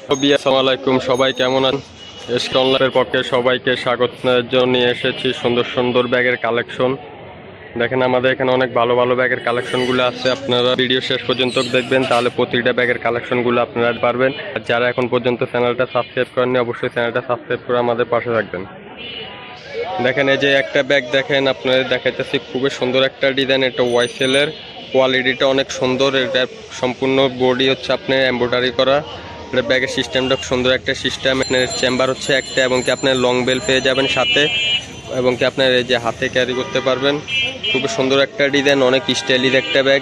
আসসালামু আলাইকুম, সবাই কেমন আছেন? এসকে অনলাইনের পক্ষে সবাইকে স্বাগত জানিয়ে এসেছি সুন্দর সুন্দর ব্যাগের কালেকশন। দেখেন আমাদের এখানে অনেক ভালো ভালো ব্যাগের কালেকশনগুলো আছে। আপনারা ভিডিও শেষ পর্যন্ত দেখবেন, তাহলে প্রতিটা ব্যাগের কালেকশনগুলো আপনারা পারবেন। আর যারা এখন পর্যন্ত চ্যানেলটা সাবস্ক্রাইব করেননি, অবশ্যই চ্যানেলটা সাবস্ক্রাইব করে আমাদের পাশে থাকবেন। দেখেন এই যে একটা ব্যাগ দেখেন, আপনাদের দেখাইতেছি খুবই সুন্দর একটা ডিজাইন। এটা ওয়াইসেলের, কোয়ালিটিটা অনেক সুন্দর। এটা সম্পূর্ণ বডি হচ্ছে আপনার এমব্রয়ডারি করা। এটা ব্যাগের সিস্টেমটা সুন্দর একটা সিস্টেম। আপনার চেম্বার হচ্ছে একটা, এবং কি আপনার লং বেল পেয়ে যাবেন সাথে, এবং কি আপনার এই যে হাতে ক্যারি করতে পারবেন। খুবই সুন্দর একটা ডিজাইন, অনেক স্টাইলিশ একটা ব্যাগ।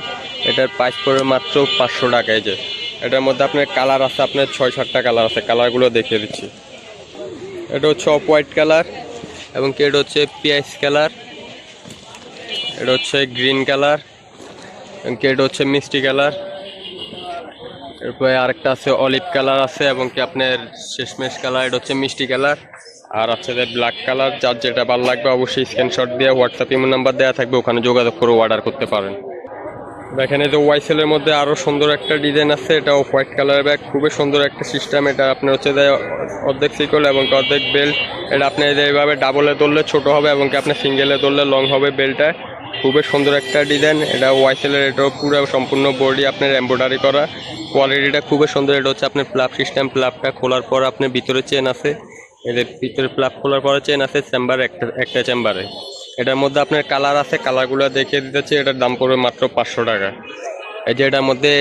এটার প্রাইস পড়বে মাত্র 500 টাকায়। যে এটার মধ্যে আপনার কালার আছে, আপনার 6-7টা কালার আছে। কালারগুলো দেখিয়ে দিচ্ছি। এটা হচ্ছে অফ হোয়াইট কালার, এবং কি এটা হচ্ছে পিয়াজ কালার, এটা হচ্ছে গ্রিন কালার, এবং কি এটা হচ্ছে মিষ্টি কালার। এরপরে আরেকটা আছে অলিভ কালার আছে, এবং কি আপনার শেষমেশ কালার, এটা হচ্ছে মিষ্টি কালার। আর আছে যে ব্ল্যাক কালার। যার যেটা ভালো লাগবে অবশ্যই স্ক্রিনশট দিয়ে হোয়াটসঅ্যাপ ইমো নাম্বার দেওয়া থাকবে, ওখানে যোগাযোগ করে অর্ডার করতে পারেন। দেখেন এই যে ওয়াইসেলের মধ্যে আরও সুন্দর একটা ডিজাইন আছে। এটা হোয়াইট কালার ব্যাগ, খুবই সুন্দর একটা সিস্টেম। এটা আপনার হচ্ছে যে অর্ধেক সিকল এবং অর্ধেক বেল্ট। এটা আপনি এইভাবে ডাবলে ধরলে ছোট হবে, এবং কি আপনি সিঙ্গেলে ধরলে লং হবে বেল্টটা। খুবই সুন্দর একটা ডিজাইন। এটা ওয়াইসেলের, এটাও পুরো সম্পূর্ণ বডি আপনার এমব্রয়ডারি করা। কোয়ালিটিটা খুবই সুন্দর। এটা হচ্ছে আপনার প্লাগ সিস্টেম। প্লাগটা খোলার পর আপনার ভিতরে চেন আছে। এদের ভিতরে প্লাগ খোলার পরে চেন আছে চেম্বার, একটা চেম্বারে। এটার মধ্যে আপনার কালার আছে, কালারগুলো দেখিয়ে দিতেছি। এটার দাম পড়বে মাত্র 500 টাকা। এই যে এটার মধ্যে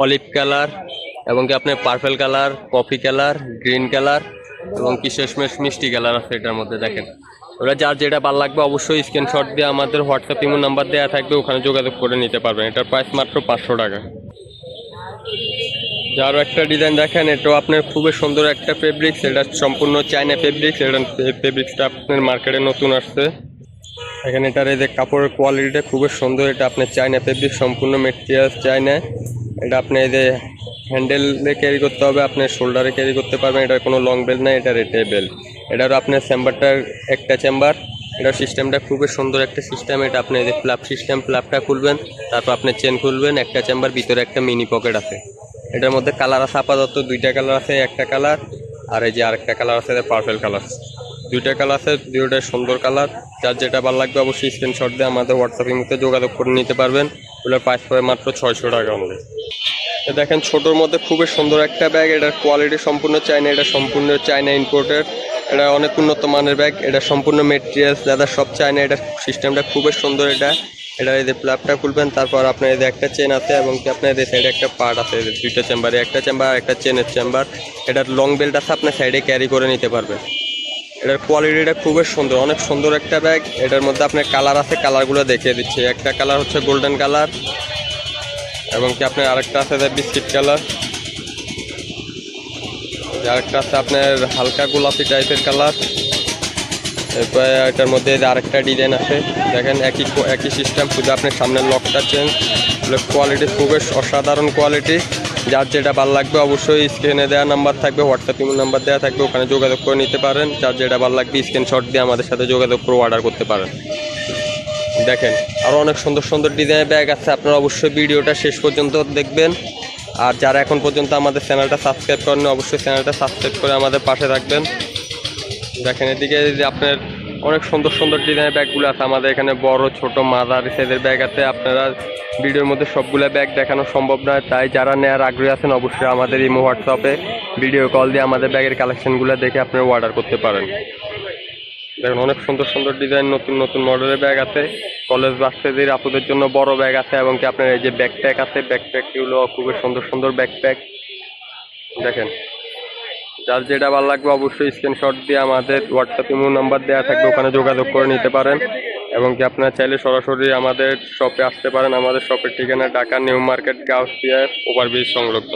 অলিভ কালার, এবং কি আপনার purple colour, coffee colour, green colour, এবং কি শেষমেশ মিষ্টি কালার আছে এটার মধ্যে। দেখেন ওরা যার যেটা ভালো লাগবে অবশ্যই স্ক্রিনশট দিয়ে আমাদের হোয়াটসঅ্যাপ ইমো নাম্বার দেওয়া থাকবে, ওখানে যোগাযোগ করে নিতে পারবেন। এটার প্রাইস মাত্র 500 টাকা। যারও একটা ডিজাইন দেখেন, এটাও আপনার খুবই সুন্দর একটা ফেব্রিক্স। এটা সম্পূর্ণ চায়না ফেব্রিক্স। এটা ফেব্রিক্সটা আপনার মার্কেটে নতুন আসছে। এখানে এটার এই যে কাপড়ের কোয়ালিটিটা খুবই সুন্দর। এটা আপনার চায়না ফেব্রিক, সম্পূর্ণ মেটেরিয়াল চায়না। এটা আপনি এই যে হ্যান্ডেলে ক্যারি করতে হবে, আপনার শোল্ডারে ক্যারি করতে পারবেন। এটার কোনো লং বেল্ট নাই, এটা রেটে বেল্ট। এটারও আপনার চেম্বারটার একটা চেম্বার। এটার সিস্টেমটা খুবই সুন্দর একটা সিস্টেম। এটা আপনি এই যে প্লাব সিস্টেম, প্লাবটা খুলবেন, তারপর আপনি চেন খুলবেন, একটা চেম্বার, ভিতরে একটা মিনি পকেট আছে। এটার মধ্যে কালার আছে আপাতত 2টা কালার আছে। একটা কালার, আর এই যে আরেকটা কালার আছে পার্পল কালার। 2টা কালার আছে, 2টাই সুন্দর কালার। যার যেটা ভালো লাগবে অবশ্যই স্ক্রিনশট দিয়ে আমাদের হোয়াটসঅ্যাপের মধ্যে যোগাযোগ করে নিতে পারবেন। ওগুলোর প্রাইস পড়ে মাত্র 600 টাকা অনলি। দেখেন ছোটোর মধ্যে খুবই সুন্দর একটা ব্যাগ। এটার কোয়ালিটি সম্পূর্ণ চায়না। এটা সম্পূর্ণ চায়না ইম্পোর্টেড। এটা অনেক উন্নত মানের ব্যাগ। এটা সম্পূর্ণ মেটেরিয়ালস দাদা সব চায়না। এটার সিস্টেমটা খুবই সুন্দর। এটা এই যে প্লাবটা খুলবেন, তারপর আপনার এই যে একটা চেন আছে, এবং কি আপনার এই সাইডে একটা পার্ট আছে। 2টা চেম্বারে, একটা চেম্বার আর একটা চেনের চেম্বার। এটার লং বেল্ট আছে, আপনার সাইডে ক্যারি করে নিতে পারবেন। এটার কোয়ালিটিটা খুবই সুন্দর, অনেক সুন্দর একটা ব্যাগ। এটার মধ্যে আপনার কালার আছে, কালারগুলো দেখিয়ে দিচ্ছি। একটা কালার হচ্ছে গোল্ডেন কালার, এবং কি আপনার আরেকটা আছে বিস্কিট কালার, আরেকটা আছে আপনার হালকা গোলাপি টাইপের কালার। এরপরে এটার মধ্যে আরেকটা ডিজাইন আছে। দেখেন একই সিস্টেম, শুধু আপনার সামনের লকটা চেঞ্জ। কোয়ালিটি খুবই অসাধারণ কোয়ালিটি। যার যেটা ভালো লাগবে অবশ্যই স্ক্রিনে দেওয়া নাম্বার থাকবে, হোয়াটসঅ্যাপ ইমেল নাম্বার দেওয়া থাকবে, ওখানে যোগাযোগ করে নিতে পারেন। যার যেটা ভালো লাগবে স্ক্রিনশট দিয়ে আমাদের সাথে যোগাযোগ করে অর্ডার করতে পারেন। দেখেন আরও অনেক সুন্দর সুন্দর ডিজাইনের ব্যাগ আছে। আপনারা অবশ্যই ভিডিওটা শেষ পর্যন্ত দেখবেন। আর যারা এখন পর্যন্ত আমাদের চ্যানেলটা সাবস্ক্রাইব করেন, অবশ্যই চ্যানেলটা সাবস্ক্রাইব করে আমাদের পাশে থাকবেন। দেখেন এদিকে যে আপনার অনেক সুন্দর সুন্দর ডিজাইনের ব্যাগগুলো আছে আমাদের এখানে। বড়, ছোট, মাঝারি সাইজের ব্যাগ আছে। আপনারা ভিডিওর মধ্যে সবগুলো ব্যাগ দেখানো সম্ভব নয়, তাই যারা নেওয়ার আগ্রহী আছেন অবশ্যই আমাদের ইমো হোয়াটসঅ্যাপে ভিডিও কল দিয়ে আমাদের ব্যাগের কালেকশনগুলো দেখে আপনারা অর্ডার করতে পারেন। দেখুন অনেক সুন্দর সুন্দর ডিজাইন, নতুন নতুন মডেলের ব্যাগ আছে। কলেজ বাচ্চাদের আপুদের জন্য বড় ব্যাগ আছে, এবং কি আপনার এই যে ব্যাকপ্যাক আছে, ব্যাকপ্যাকগুলো খুবই সুন্দর সুন্দর ব্যাকপ্যাক। দেখেন যার যেটা ভালো লাগবে অবশ্যই স্ক্রিনশট দিয়ে আমাদের হোয়াটসঅ্যাপ ইমো নাম্বার দেওয়া থাকবে, ওখানে যোগাযোগ করে নিতে পারেন। এবং কি আপনারা চাইলে সরাসরি আমাদের শপে আসতে পারেন। আমাদের শপের ঠিকানা Dhaka new market, Gausia overbridge সংলগ্ন।